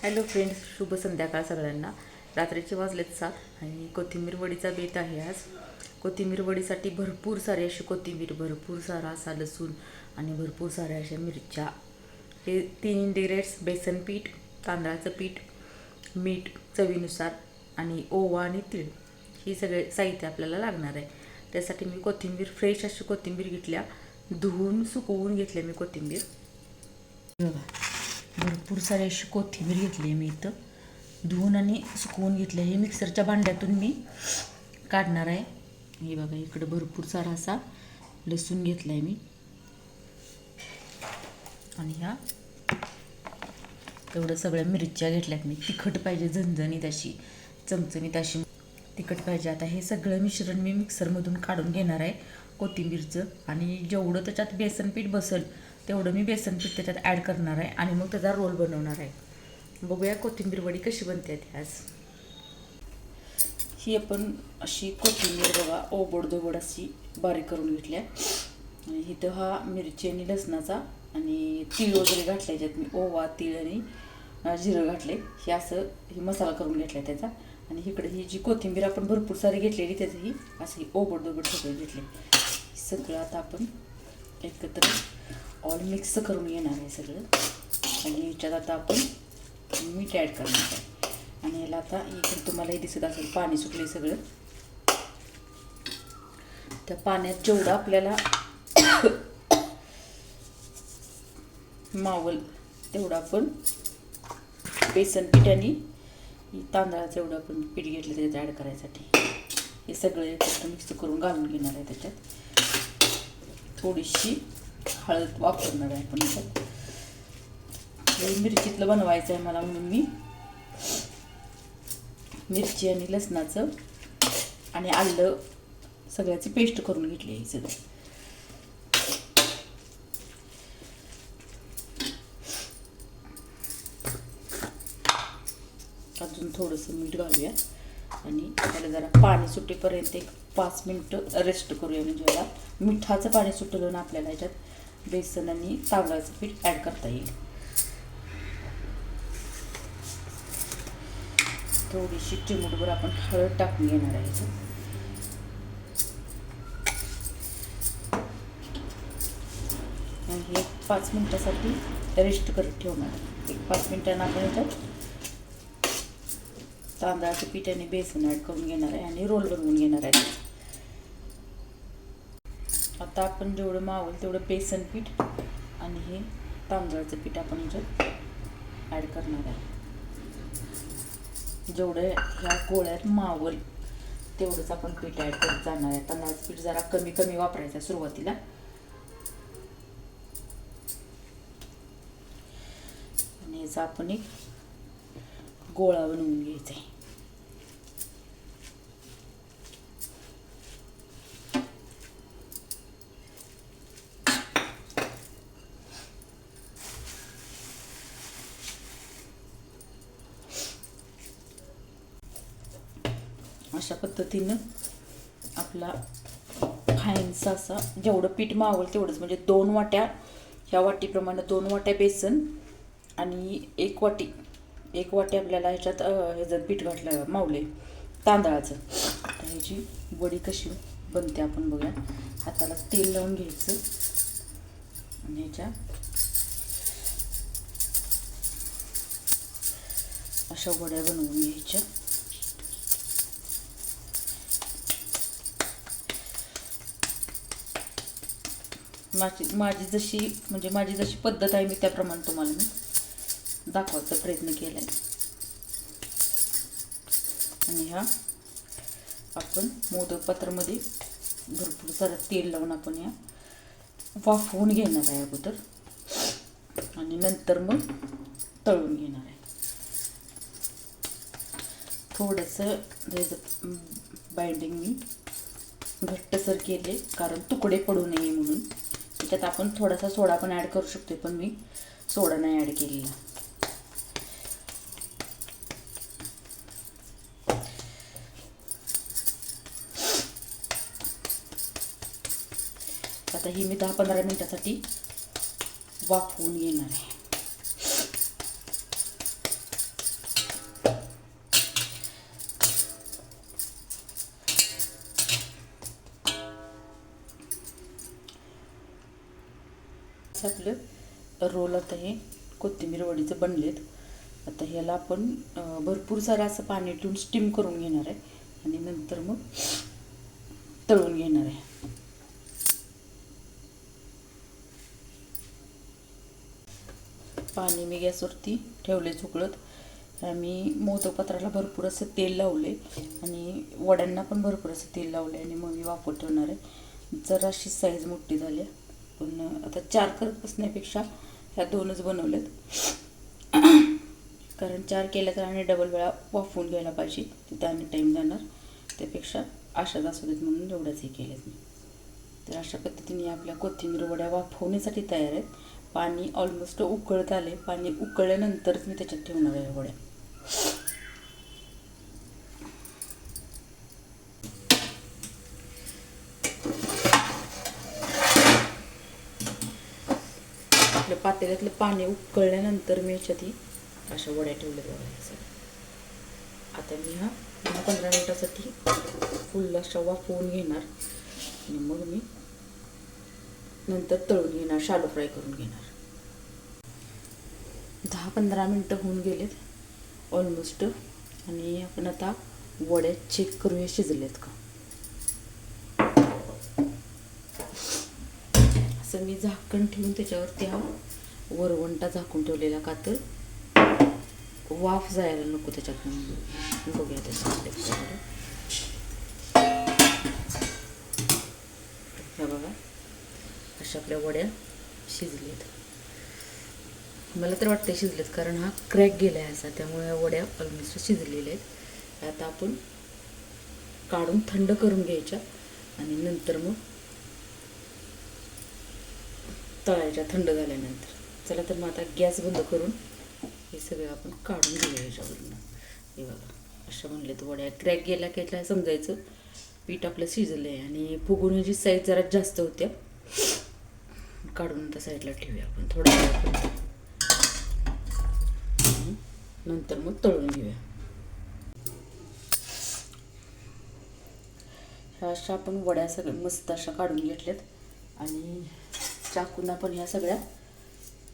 Hello friends, शुभ संध्याकाळ सगळ्यांना. रात्रीचे वाजलेत 7 आणि कोथिंबीर वडीचा बेत आहे आज. कोथिंबीर वडीसाठी भरपूर सारी अशी कोथिंबीर, भरपूर सारा असा लसूण आणि भरपूर साऱ्या अशा मिरच्या. हे 3 इंग्रेडियंट्स: बेसन पीठ, तांदळाचं पीठ, मीठ चवीनुसार आणि ओवा आणि तीळ. ही सगळे साहित्य आपल्याला लागणार आहे. त्यासाठी मी कोथिंबीर, फ्रेश अशी कोथिंबीर घेतल्या, धुवून सुकवून घेतल्या मी कोथिंबीर. बघा, भरपूर सारी अशी कोथिंबीर घेतली आहे मी इथं, धुवून आणि सुकवून घेतली आहे. हे मिक्सरच्या भांड्यातून मी काढणार आहे. हे बघा, इकडं भरपूर सारा असा लसूण घेतला आहे मी आणि ह्या तेवढं सगळ्या मिरच्या घेतल्यात मी. तिखट पाहिजे, झणझणीत अशी, चमचमीत अशी तिखट पाहिजे. आता हे सगळं मिश्रण मी मिक्सरमधून काढून घेणार आहे कोथिंबीरचं, आणि जेवढं त्याच्यात बेसन पीठ बसेल तेवढं मी बेसन पीठ त्याच्यात ॲड करणार आहे आणि मग त्याचा रोल बनवणार आहे. बघूया कोथिंबीर वडी कशी बनते आज. ही आपण अशी कोथिंबीर बघा ओबडधोबड अशी बारीक करून घेतल्या. आणि इथं हा मिरची आणि लसणाचा आणि तीळ वगैरे घातले, ज्यात मी ओवा, तीळ आणि जिरं घातले. हे असं ही मसाला करून घेतला त्याचा. आणि इकडे ही जी कोथिंबीर आपण भरपूर सारी घेतलेली त्याचं ही असं ओबडधोबड सगळं घेतले. सगळं आता आपण एकत्र ऑल मिक्स करून घेणार आहे सगळं. आणि ह्याच्यात आता आपण मीठ ॲड करणार आहे. आणि याला आता इकडे तुम्हालाही दिसत असेल पाणी सुटले सगळं. त्या पाण्यात जेवढं आपल्याला मावल तेवढं आपण बेसन पीठ आणि तांदळाचं एवढं आपण पीठ घेतलं त्याच्यात ॲड करायसाठी. हे सगळं एकत्र मिक्स करून घालून घेणार आहे. त्याच्यात थोडीशी हळद वापरणार आहे आपण. याच्यात मिरचीतलं बनवायचं आहे मला, म्हणून मी मिरची आणि लसणाचं आणि आलं सगळ्याची पेस्ट करून घेतली आहे सगळं. अजून थोडंसं मीठ घालूया आणि त्याला जरा पाणी सुटेपर्यंत एक 5 मिनटं रेस्ट करूया. म्हणजे याला मिठाचं पाणी सुटलं ना आपल्याला याच्यात बेसन आणि तांदळाचं पीठ ॲड करता येईल. थोडीशी चिमूटभर आपण हळद टाकून घेणार आहे याच्यात. आणि हे 5 मिनटासाठी रेस्ट करत ठेवणार आहे. एक 5 मिनटांना आपण याच्यात तांदळाचं पीठ आणि बेसन ॲड करून घेणार आहे आणि रोल बनवून घेणार आहे. आता आपण जेवढं मावल तेवढं बेसन पीठ आणि हे तांदळाचं पीठ आपण याच्यात ॲड करणार आहे. जेवढं ह्या गोळ्यात मावल तेवढंच आपण पीठ ॲड करत जाणार आहे. तांदळाचं पीठ जरा कमी कमी वापरायचं सुरुवातीला. आणि याचा आपण एक गोळा बनवून घ्यायचा आहे. अशा पद्धतीनं आपला फाईनसा असा जेवढं पीठ मावल तेवढंच, म्हणजे 2 वाट्या, ह्या वाटीप्रमाणे 2 वाट्या बेसन आणि 1 वाटी आपल्याला ह्याच्यात ह्याचं पीठ घातलं मावले तांदळाचं. तर ह्याची वडी कशी बनते आपण बघूया. हाताला तेल लावून घ्यायचं आणि ह्याच्या अशा वड्या बनवून घ्यायच्या. माझी जशी पद्धत आहे मी त्याप्रमाणे तुम्हाला मी दाखवायचा प्रयत्न केला आहे. आणि ह्या आपण मोदक पात्रामध्ये भरपूर सारं तेल लावून आपण या वाफवून घेणार आहे अगोदर आणि नंतर मग तळून घेणार आहे. थोडंसं त्याचं बाइंडिंग मी घट्टसर केले, कारण तुकडे पडू नये म्हणून. त्याच्यात आपण थोडासा सोडा पण ॲड करू शकतो, पण मी सोडा नाही ॲड केलेला. आता ही मी 10-15 मिनिटासाठी वाफवून घेणार आहे. आपलं रोल आता हे कोथिंबीर वडीचं बनलेत. आता ह्याला आपण भरपूर सारं असं पाणी ठेवून स्टीम करून घेणार आहे आणि नंतर मग तळून घेणार आहे. पाणी मी गॅसवरती ठेवले उकळत. मी मोदकपात्राला भरपूर असं तेल लावले आणि वड्यांना पण भरपूर असं तेल लावले आणि मग मी वाफवत ठेवणार आहे. जराशी साईज मोठी झाली, पण आता 4 करत बसण्यापेक्षा ह्या 2च बनवल्यात. कारण 4 केल्या तर आणि डबल वेळा वाफवून घ्यायला पाहिजे, तिथं आणि टाईम जाणार. त्यापेक्षा अशाच असू देत म्हणून एवढ्याच हे केल्यात मी. तर अशा पद्धतीने आपल्या कोथिंबीर वड्या वाफवण्यासाठी तयार आहेत. पाणी ऑलमोस्ट उकळत आले. पाणी उकळल्यानंतरच मी त्याच्यात ठेवणार आहे वड्या. आपल्या पातेल्यातलं पाणी उकळल्यानंतर मी याच्यात अशा वड्या ठेवल्या बघायचं. आता मी 10-15 मिनिटासाठी फुल अशा वाफवून घेणार आणि मग मी नंतर तळून घेणार, शालो फ्राय करून घेणार. 10-15 मिनटं होऊन गेलेत ऑलमोस्ट आणि आपण आता वड्या चेक करूया शिजलेत का. असं मी झाकण ठेवून त्याच्यावरती वरवंटा झाकून ठेवलेला, का तर वाफ जायला नको त्याच्यात. बघूया त्याच्यामध्ये बघा अशा आपल्या वड्या शिजलेत. मला तर वाटतं शिजलेत, कारण हा क्रॅक गेला आहे असा, त्यामुळे ह्या वड्या ऑलमोस्ट शिजलेल्या आहेत. आता आपण काढून थंड करून घ्यायच्या आणि नंतर मग तळायच्या थंड झाल्यानंतर. चला तर मग आता गॅस बंद करून हे सगळं आपण काढून घेऊया याच्यावरून. हे बघा अशा बनलेत वड्या. क्रॅक गेला की समजायचं पीठ आपलं शिजलं आहे आणि फुगून ह्याची साईज जरा जास्त होत्या. काढून आता साईडला ठेवूया आपण थोडं, नंतर मग तळून घेऊया. ह्या अशा आपण वड्या सगळ्या मस्त अशा काढून घेतल्यात आणि चाकून आपण ह्या सगळ्या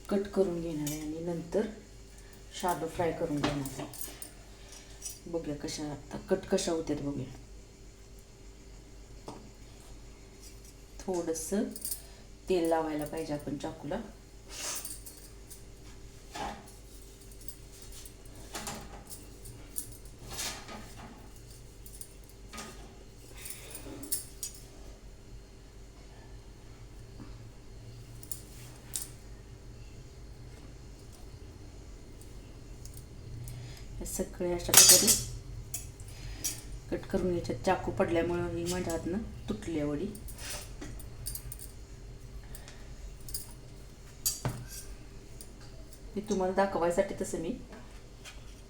कट करून घेणार आहे आणि नंतर शालो फ्राय करून घेणार आहे. बघूया कशा आता कट कशा होत्यात बघूया. थोडंसं तेल लावायला पाहिजे आपण चाकूला. सगळे अशा प्रकारे कट करून घ्यायच्यात. चाकू पडल्यामुळे ही माझ्या हातनं तुटली वडी. हे तुम्हाला दाखवायसाठी तसं मी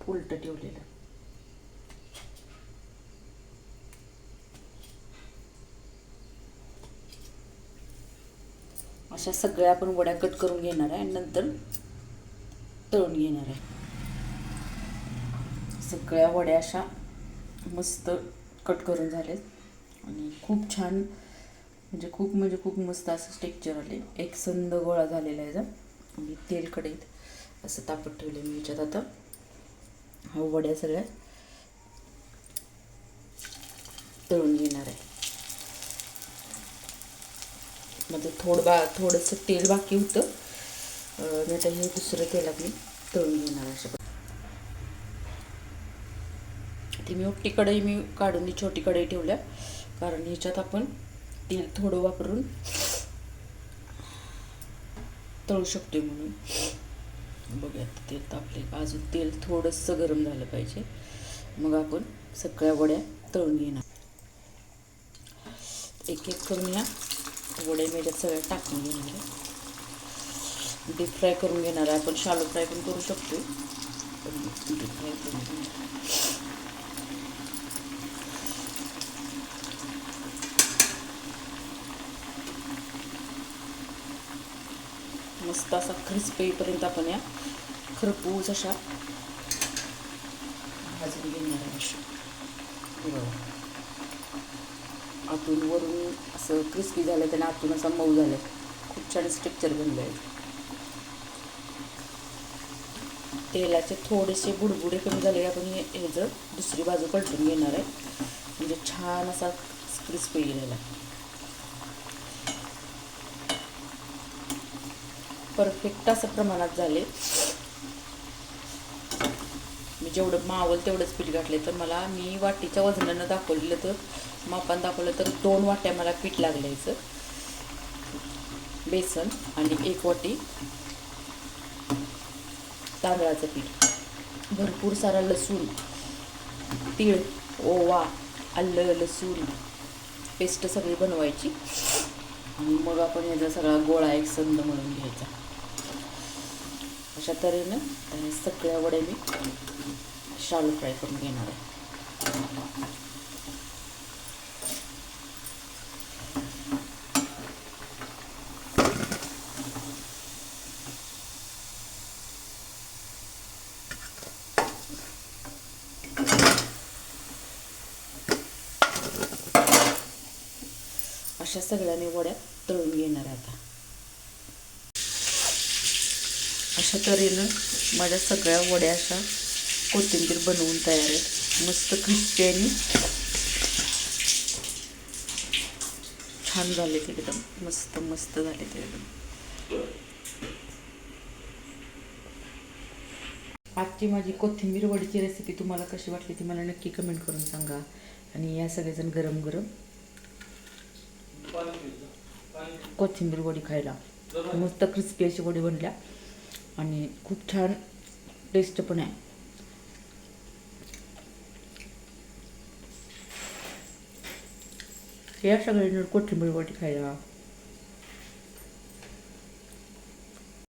उलट ठेवलेलं. अशा सगळ्या आपण वड्या कट करून घेणार आहे आणि नंतर तळून घेणार आहे. सगळ्या वड्या अशा मस्त कट करून झालेत आणि खूप छान, म्हणजे खूप मस्त असं टेक्स्चर आले. एक संद गोळा झालेला आहे. आणि तेल कढईत असं तापत ठेवले मी. याच्यात आता हा वड्या सगळ्या तळून घेणार आहे. म्हणजे थोडंसं तेल बाकी होतं, मी आता हे दुसरं तेलात मी तळून घेणार अशा. ती मोठी कढई मी काढून ती छोटी कढई ठेवल्या, कारण ह्याच्यात आपण तेल थोडं वापरून तळू शकतो म्हणून. बघूया तेल तापले. अजून तेल थोडंसं गरम झालं पाहिजे, मग आपण सगळ्या वड्या तळून घेणार. एक एक करून या वड्या मेड्यात सगळ्या टाकून घेणार आहे. डीप फ्राय करून घेणार आहे आपण. शालो फ्राय पण करू शकतो, पण डीप फ्राय करून घेणार. मस्त असा क्रिस्पी येईपर्यंत आपण या खरपूस अशा भाजून घेणार आहे. आतून वरून असं क्रिस्पी झालं, त्याने आतून असा मऊ झालं, खूप छान स्ट्रक्चर बनलं आहे. तेलाचे थोडेसे बुडबुडे कमी झाले. आपण ह्याचं दुसरी बाजू पलटून घेणार आहे, म्हणजे छान असा क्रिस्पी गेलेला. परफेक्ट असं प्रमाणात झाले. मी जेवढं मावल तेवढंच पीठ घातले. तर मी वाटीच्या वजनानं दाखवलेलं, तर मापान दाखवलं तर 2 वाट्या मला पीठ लागल्याचं बेसन आणि 1 वाटी तांदळाचं पीठ. भरपूर सारा लसूण, तीळ, ओवा, आलं लसूण पेस्ट सगळी बनवायची आणि मग आपण याचा सगळा गोळा एक संद मळून घ्यायचा. अशा तऱ्हेनं सगळ्या वड्या मी शालो फ्राय करून घेणार आहे. अशा सगळ्याने वड्या तळून घेणार आहे. आता अशा तऱ्हेनं माझ्या सगळ्या वड्या अशा कोथिंबीर बनवून तयार आहेत. मस्त क्रिस्पी आणि छान झाले ते, एकदम मस्त मस्त झाले ते एकदम. आजची माझी कोथिंबीर वडीची रेसिपी तुम्हाला कशी वाटली ती मला नक्की कमेंट करून सांगा. आणि या सगळेजण गरम गरम कोथिंबीर वडी खायला. मस्त क्रिस्पी अशी वडी बनल्या आणि खूप छान टेस्ट पण आहे. या सगळ्यांना कोथिंबीर वडी खायला.